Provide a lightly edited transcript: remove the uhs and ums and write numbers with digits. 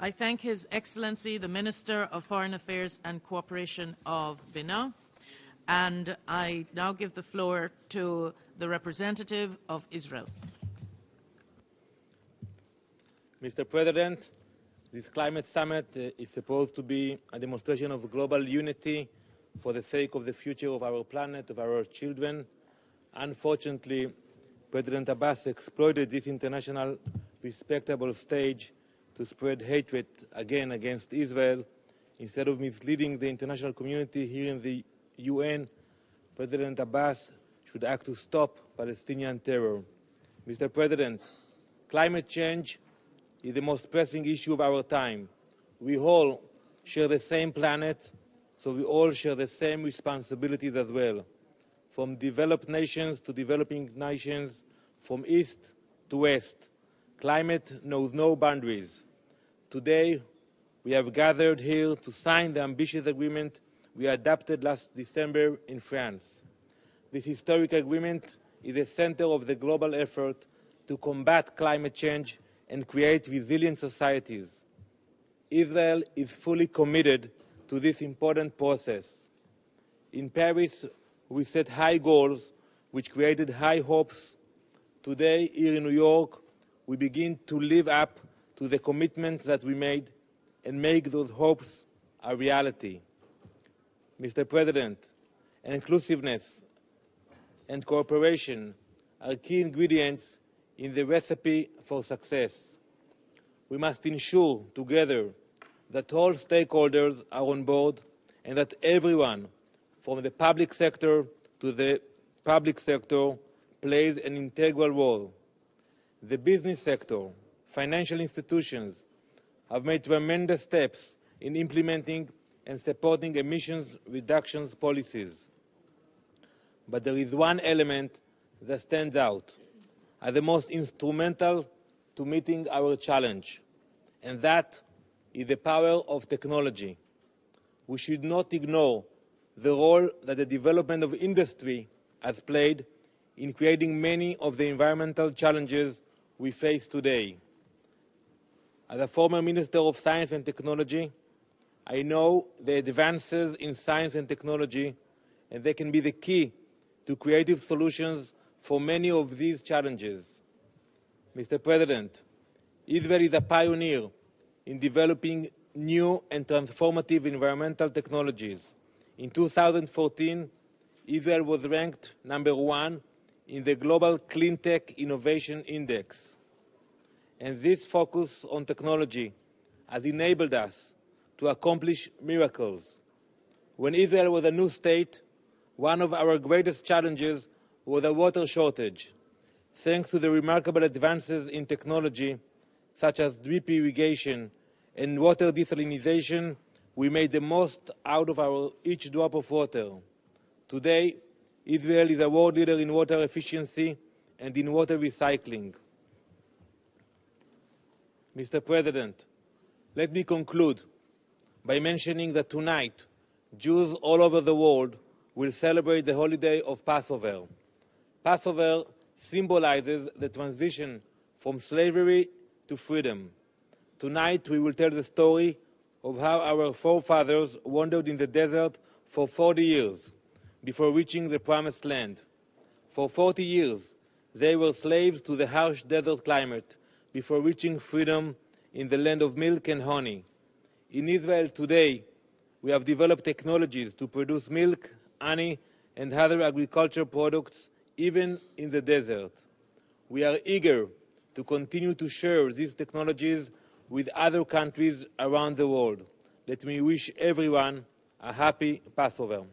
I thank His Excellency, the Minister of Foreign Affairs and Cooperation of Benin, and I now give the floor to the representative of Israel. Mr. President, this climate summit is supposed to be a demonstration of global unity for the sake of the future of our planet, of our children. Unfortunately, President Abbas exploited this international respectable stage to spread hatred again against Israel. Instead of misleading the international community here in the UN, President Abbas should act to stop Palestinian terror. Mr. President, climate change is the most pressing issue of our time. We all share the same planet, so we all share the same responsibilities as well. From developed nations to developing nations, from east to west, climate knows no boundaries. Today, we have gathered here to sign the ambitious agreement we adopted last December in France. This historic agreement is the center of the global effort to combat climate change and create resilient societies. Israel is fully committed to this important process. In Paris, we set high goals which created high hopes. Today, here in New York, we begin to live up to the commitments that we made and make those hopes a reality. Mr. President, inclusiveness and cooperation are key ingredients in the recipe for success. We must ensure together that all stakeholders are on board and that everyone, from the public sector to the public sector, plays an integral role. The business sector, financial institutions have made tremendous steps in implementing and supporting emissions reductions policies. But there is one element that stands out as the most instrumental to meeting our challenge, and that is the power of technology. We should not ignore the role that the development of industry has played in creating many of the environmental challenges we face today. As a former Minister of Science and Technology, I know the advances in science and technology, and they can be the key to creative solutions for many of these challenges. Mr. President, Israel is a pioneer in developing new and transformative environmental technologies. In 2014, Israel was ranked number 1 in the Global Clean Tech Innovation Index. And this focus on technology has enabled us to accomplish miracles. When Israel was a new state, one of our greatest challenges was a water shortage. Thanks to the remarkable advances in technology, such as drip irrigation and water desalination, we made the most out of each drop of water. Today, Israel is a world leader in water efficiency and in water recycling. Mr. President, let me conclude by mentioning that tonight, Jews all over the world will celebrate the holiday of Passover. Passover symbolizes the transition from slavery to freedom. Tonight, we will tell the story of how our forefathers wandered in the desert for 40 years before reaching the Promised Land. For 40 years, they were slaves to the harsh desert climate before reaching freedom in the land of milk and honey. In Israel today, we have developed technologies to produce milk, honey, and other agricultural products, even in the desert. We are eager to continue to share these technologies with other countries around the world. Let me wish everyone a happy Passover.